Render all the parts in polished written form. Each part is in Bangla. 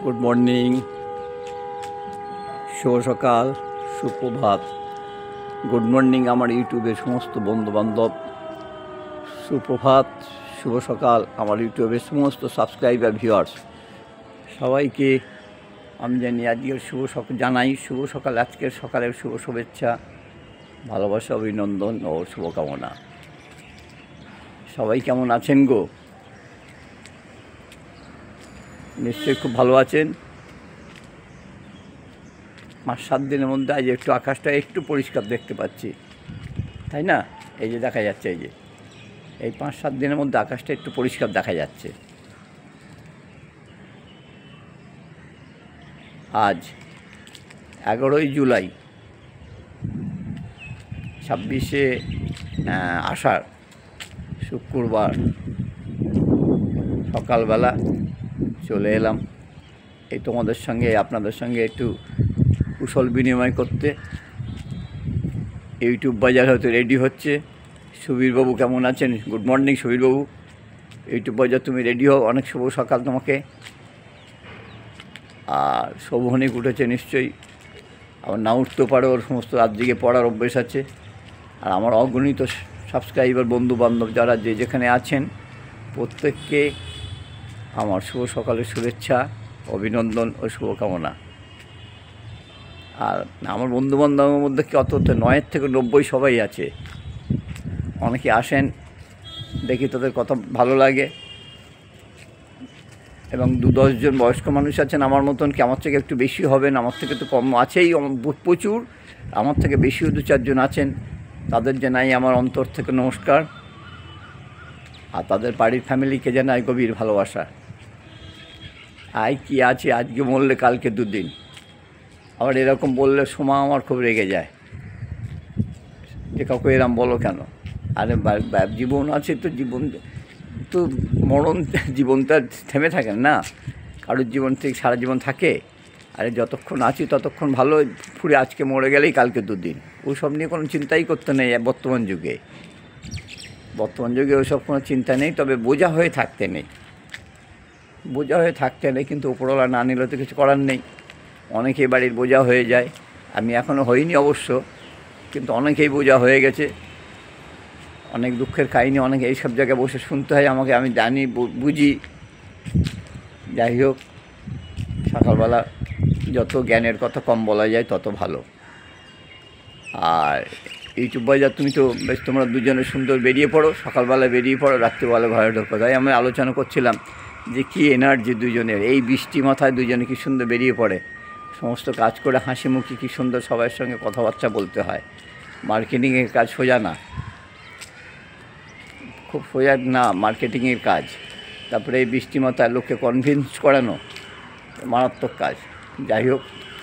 গুড মর্নিং, শুভ সকাল, সুপ্রভাত। গুড মর্নিং আমার ইউটিউবের সমস্ত বন্ধুবান্ধব, সুপ্রভাত, শুভ সকাল আমার ইউটিউবের সমস্ত সাবস্ক্রাইবার ভিউয়ার্স, সবাইকে আমি জানি আজকের জানাই শুভ সকাল। আজকের সকালের শুভ শুভেচ্ছা, ভালোবাসা, অভিনন্দন ও শুভকামনা। সবাই কেমন আছেন গো? নিশ্চয়ই খুব ভালো আছেন। 5-7 দিনের মধ্যে আজ একটু আকাশটা একটু পরিষ্কার দেখতে পাচ্ছি, তাই না? এই যে দেখা যাচ্ছে, এই 5-7 দিনের মধ্যে আকাশটা একটু পরিষ্কার দেখা যাচ্ছে। আজ 11ই জুলাই, 26শে আষাঢ়, শুক্রবার। সকালবেলা চলে এলাম এই তোমাদের সঙ্গে, আপনাদের সঙ্গে একটু কুশল বিনিময় করতে। ইউটিউব বাজার হয়তো রেডি হচ্ছে। সুবীরবাবু কেমন আছেন? Good morning সুবীরবাবু। ইউটিউব বাজার তুমি রেডি হও, অনেক শুভ সকাল তোমাকে। আর শোভনিক উঠেছে নিশ্চয়ই, আবার না উঠতেও পারে, ওর সমস্ত রাত জেগে পড়ার অভ্যেস আছে। আর আমার অগণিত সাবস্ক্রাইবার বন্ধুবান্ধব যারা যে যেখানে আছেন, প্রত্যেককে আমার শুভ সকালের শুভেচ্ছা, অভিনন্দন ও শুভকামনা। আর আমার বন্ধুবান্ধবের মধ্যে কত 9 থেকে 90 সবাই আছে। অনেকে আসেন, দেখি তাদের কথা ভালো লাগে। এবং 2-10 জন বয়স্ক মানুষ আছেন আমার মতন, কি আমার থেকে একটু বেশি হবেন, আমার থেকে তো কম আছেই প্রচুর, আমার থেকে বেশিও 2-4 জন আছেন। তাদের জানাই আমার অন্তর থেকে নমস্কার। আর তাদের বাড়ির ফ্যামিলিকে জানাই গভীর ভালোবাসা। কি আছে, আজকে মরলে কালকে 2 দিন। আবার এরকম বললে সোমা আমার খুব রেগে যায় যে কাউকে এরম বলো কেন। আরে জীবন আছে তো, জীবন তো মরণ, জীবনটা থেমে থাকে না, কারোর জীবন থেকে সারা জীবন থাকে। আরে যতক্ষণ আছি ততক্ষণ ভালো, ফুরে আজকে মরে গেলেই কালকে 2 দিন। ওসব নিয়ে কোনো চিন্তাই করতে নেই বর্তমান যুগে। ওসব কোনো চিন্তা নেই, তবে বোঝা হয়ে থাকতে নেই। কিন্তু উপরওয়ালা না নিলে তো কিছু করার নেই। অনেকেই বাড়ির বোঝা হয়ে যায়। আমি এখনও হইনি অবশ্য, কিন্তু অনেকেই বোঝা হয়ে গেছে। অনেক দুঃখের কাহিনী অনেকে এইসব জায়গায় বসে শুনতে হয় আমাকে, আমি জানি, বুঝি। যাই হোক, সকালবেলা যত জ্ঞানের কথা কম বলা যায় তত ভালো। আর ইউটিউব বাজার তুমি তো বেশ, তোমরা দুজনে সুন্দর বেরিয়ে পড়ো, সকালবেলা বেরিয়ে পড়ো, রাত্রিবেলা ঘরে ঢোকো। তাই আমি আলোচনা করছিলাম যে কী এনার্জি দুজনের, এই বৃষ্টি মাথায় দুজনে কী সুন্দর বেরিয়ে পড়ে। সমস্ত কাজ করে হাসি মুখে কী সুন্দর সবার সঙ্গে কথাবার্তা বলতে হয়। মার্কেটিংয়ের কাজ সোজা না, খুব সোজা না মার্কেটিংয়ের কাজ। তারপরে এই বৃষ্টি মাথায় লোককে কনভিন্স করানো মারাত্মক কাজ। যাই হোক,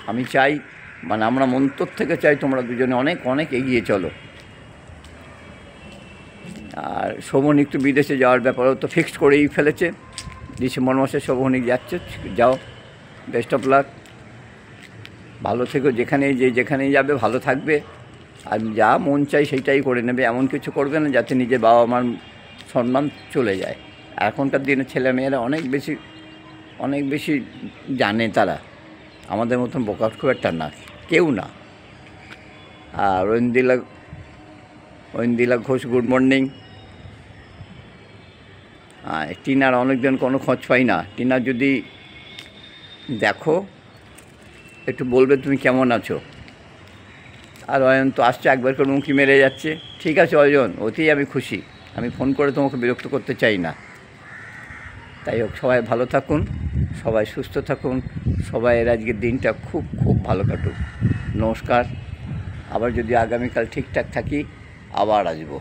আমি চাই, আমরা মন্তর থেকে চাই তোমরা দুজনে অনেক অনেক এগিয়ে চলো। আর শোভনিক তো বিদেশে যাওয়ার ব্যাপারেও তো ফিক্সড করেই ফেলেছে, ডিসেম্বর মাসে শোভনিক যাচ্ছে। যাও, বেস্ট অফ লাক, ভালো থেকো। যেখানেই যাবে ভালো থাকবে। আর যা মন চাই সেইটাই করে নেবে, এমন কিছু করবে না যাতে নিজের বাবা মার সম্মান চলে যায়। এখনকার দিনে ছেলেমেয়েরা অনেক বেশি জানে, তারা আমাদের মতন বোকা খুব একটা না, কেউ না। আর ঐন্দিলা ঘোষ, গুড মর্নিং। টিনার অনেকদিন কোনো খোঁজ পাই না। টিনা যদি দেখো, একটু বলবে তুমি কেমন আছো। আর অয়ন তো আসছে, একবার করে উঁকি মেরে যাচ্ছে। ঠিক আছে অয়ন, ওতেই আমি খুশি। আমি ফোন করে তোমাকে বিরক্ত করতে চাই না। তাই হোক, সবাই ভালো থাকুন, সবাই সুস্থ থাকুন, সবাইয়ের আজকের দিনটা খুব খুব ভালো কাটুক। নমস্কার। আবার যদি আগামীকাল ঠিকঠাক থাকি আবার আসবো।